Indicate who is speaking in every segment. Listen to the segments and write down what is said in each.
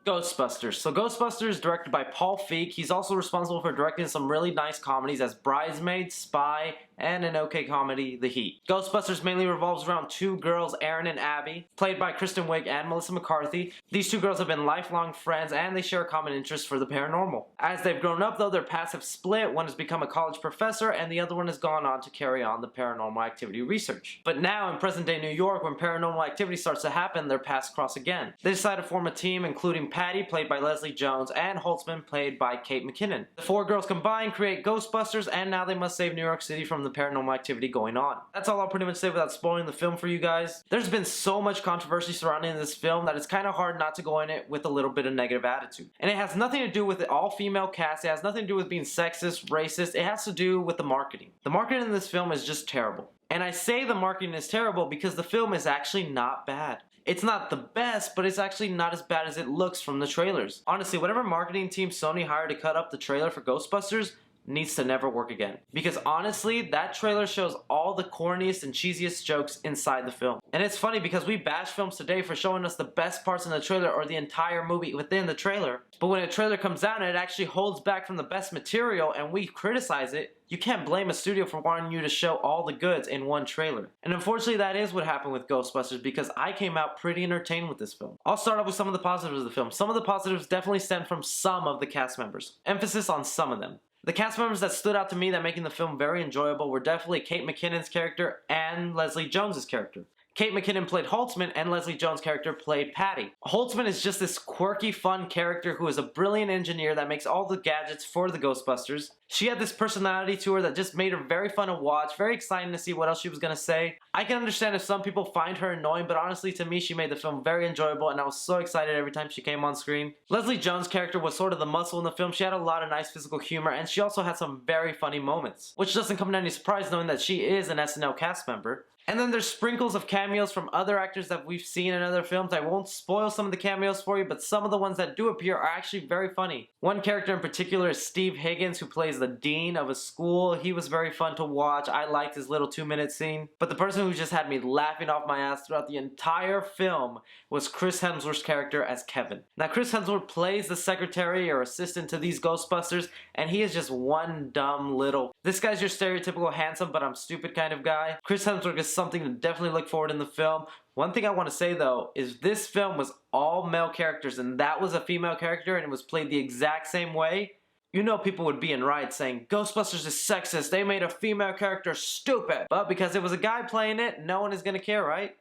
Speaker 1: Ghostbusters. So Ghostbusters is directed by Paul Feig. He's also responsible for directing some really nice comedies as Bridesmaids, Spy, and an okay comedy, The Heat. Ghostbusters mainly revolves around two girls, Erin and Abby, played by Kristen Wiig and Melissa McCarthy. These two girls have been lifelong friends and they share a common interest for the paranormal. As they've grown up though, their paths have split. One has become a college professor and the other one has gone on to carry on the paranormal activity research. But now in present day New York, when paranormal activity starts to happen, their paths cross again. They decide to form a team including Patty, played by Leslie Jones, and Holtzman, played by Kate McKinnon. The four girls combined create Ghostbusters, and now they must save New York City from the paranormal activity going on. That's all I'll pretty much say without spoiling the film for you guys. There's been so much controversy surrounding this film that it's kind of hard not to go in it with a little bit of negative attitude. And it has nothing to do with the all-female cast, it has nothing to do with being sexist, racist, it has to do with the marketing. The marketing in this film is just terrible. And I say the marketing is terrible because the film is actually not bad. It's not the best, but it's actually not as bad as it looks from the trailers. Honestly, whatever marketing team Sony hired to cut up the trailer for Ghostbusters needs to never work again. Because honestly, that trailer shows all the corniest and cheesiest jokes inside the film. And it's funny because we bash films today for showing us the best parts in the trailer or the entire movie within the trailer. But when a trailer comes out and it actually holds back from the best material and we criticize it, you can't blame a studio for wanting you to show all the goods in one trailer. And unfortunately that is what happened with Ghostbusters because I came out pretty entertained with this film. I'll start off with some of the positives of the film. Some of the positives definitely stem from some of the cast members. Emphasis on some of them. The cast members that stood out to me that making the film very enjoyable were definitely Kate McKinnon's character and Leslie Jones's character. Kate McKinnon played Holtzman and Leslie Jones' character played Patty. Holtzman is just this quirky, fun character who is a brilliant engineer that makes all the gadgets for the Ghostbusters. She had this personality to her that just made her very fun to watch, very exciting to see what else she was going to say. I can understand if some people find her annoying, but honestly to me she made the film very enjoyable and I was so excited every time she came on screen. Leslie Jones' character was sort of the muscle in the film. She had a lot of nice physical humor and she also had some very funny moments, which doesn't come to any surprise knowing that she is an SNL cast member. And then there's sprinkles of cameos from other actors that we've seen in other films. I won't spoil some of the cameos for you, but some of the ones that do appear are actually very funny. One character in particular is Steve Higgins, who plays the dean of a school. He was very fun to watch. I liked his little 2-minute scene. But the person who just had me laughing off my ass throughout the entire film was Chris Hemsworth's character as Kevin. Now Chris Hemsworth plays the secretary or assistant to these Ghostbusters, and he is just one dumb little... This guy's your stereotypical handsome but I'm stupid kind of guy. Chris Hemsworth is something to definitely look forward in the film. One thing I want to say though is this film was all male characters and that was a female character and it was played the exact same way. You know people would be in riots saying Ghostbusters is sexist, they made a female character stupid. But because it was a guy playing it, no one is gonna care, right?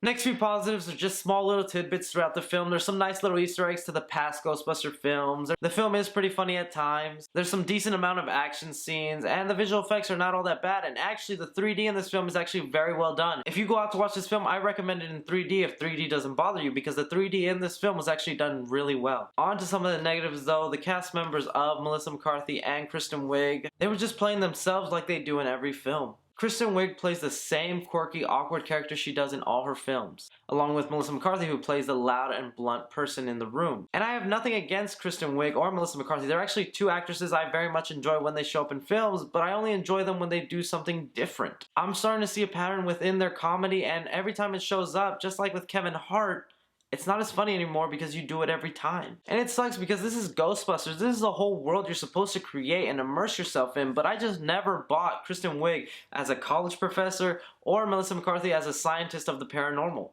Speaker 1: Next few positives are just small little tidbits throughout the film. There's some nice little Easter eggs to the past Ghostbuster films. The film is pretty funny at times. There's some decent amount of action scenes and the visual effects are not all that bad, and actually the 3D in this film is actually very well done. If you go out to watch this film, I recommend it in 3D if 3D doesn't bother you because the 3D in this film was actually done really well. On to some of the negatives though. The cast members of Melissa McCarthy and Kristen Wiig, they were just playing themselves like they do in every film. Kristen Wiig plays the same quirky, awkward character she does in all her films, along with Melissa McCarthy who plays the loud and blunt person in the room. And I have nothing against Kristen Wiig or Melissa McCarthy. They're actually two actresses I very much enjoy when they show up in films, but I only enjoy them when they do something different. I'm starting to see a pattern within their comedy, and every time it shows up, just like with Kevin Hart, it's not as funny anymore because you do it every time. And it sucks because this is Ghostbusters. This is a whole world you're supposed to create and immerse yourself in, but I just never bought Kristen Wiig as a college professor or Melissa McCarthy as a scientist of the paranormal.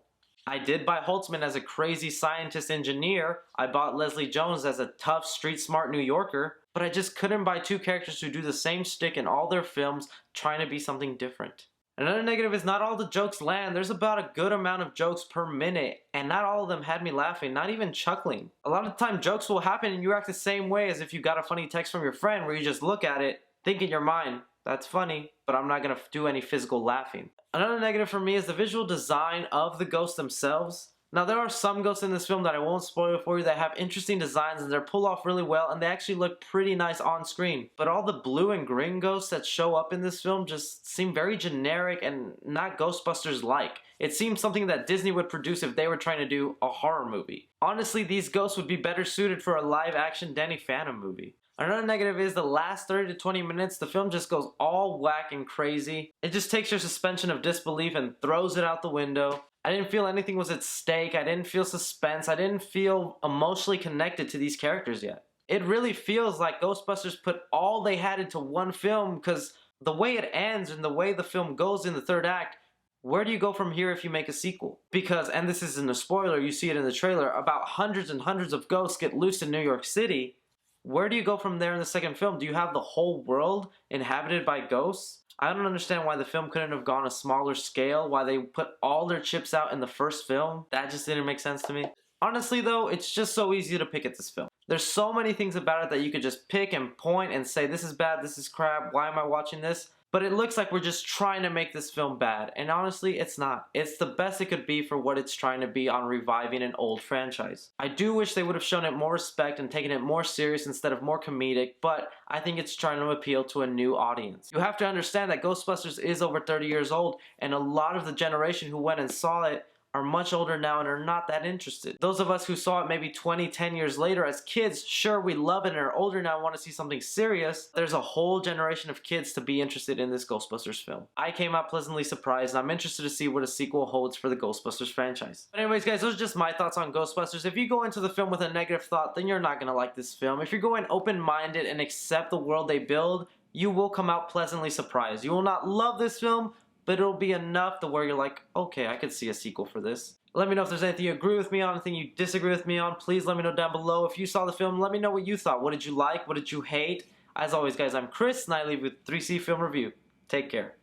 Speaker 1: I did buy Holtzman as a crazy scientist engineer. I bought Leslie Jones as a tough, street-smart New Yorker, but I just couldn't buy two characters who do the same shtick in all their films trying to be something different. Another negative is not all the jokes land. There's about a good amount of jokes per minute, and not all of them had me laughing, not even chuckling. A lot of the time jokes will happen and you act the same way as if you got a funny text from your friend where you just look at it, think in your mind, that's funny, but I'm not going to do any physical laughing. Another negative for me is the visual design of the ghosts themselves. Now there are some ghosts in this film that I won't spoil for you that have interesting designs and they're pulled off really well and they actually look pretty nice on screen. But all the blue and green ghosts that show up in this film just seem very generic and not Ghostbusters-like. It seems something that Disney would produce if they were trying to do a horror movie. Honestly, these ghosts would be better suited for a live-action Danny Phantom movie. Another negative is the last 30 to 20 minutes, the film just goes all whack and crazy. It just takes your suspension of disbelief and throws it out the window. I didn't feel anything was at stake. I didn't feel suspense. I didn't feel emotionally connected to these characters yet. It really feels like Ghostbusters put all they had into one film, because the way it ends and the way the film goes in the third act, where do you go from here if you make a sequel? Because, and this isn't a spoiler, you see it in the trailer, about hundreds and hundreds of ghosts get loose in New York City. Where do you go from there in the second film? Do you have the whole world inhabited by ghosts? I don't understand why the film couldn't have gone a smaller scale, why they put all their chips out in the first film. That just didn't make sense to me. Honestly though, it's just so easy to pick at this film. There's so many things about it that you could just pick and point and say, this is bad, this is crap, why am I watching this? But it looks like we're just trying to make this film bad, and honestly, it's not. It's the best it could be for what it's trying to be on reviving an old franchise. I do wish they would have shown it more respect and taken it more serious instead of more comedic, but I think it's trying to appeal to a new audience. You have to understand that Ghostbusters is over 30 years old, and a lot of the generation who went and saw it are much older now and are not that interested. Those of us who saw it maybe 20, 10 years later as kids, sure, we love it and are older now and want to see something serious. There's a whole generation of kids to be interested in this Ghostbusters film. I came out pleasantly surprised, and I'm interested to see what a sequel holds for the Ghostbusters franchise. But anyways guys, those are just my thoughts on Ghostbusters. If you go into the film with a negative thought, then you're not going to like this film. If you're going open-minded and accept the world they build, you will come out pleasantly surprised. You will not love this film, but it'll be enough to where you're like, okay, I could see a sequel for this. Let me know if there's anything you agree with me on, anything you disagree with me on. Please let me know down below. If you saw the film, let me know what you thought. What did you like? What did you hate? As always, guys, I'm Chris, and I leave with 3C Film Review. Take care.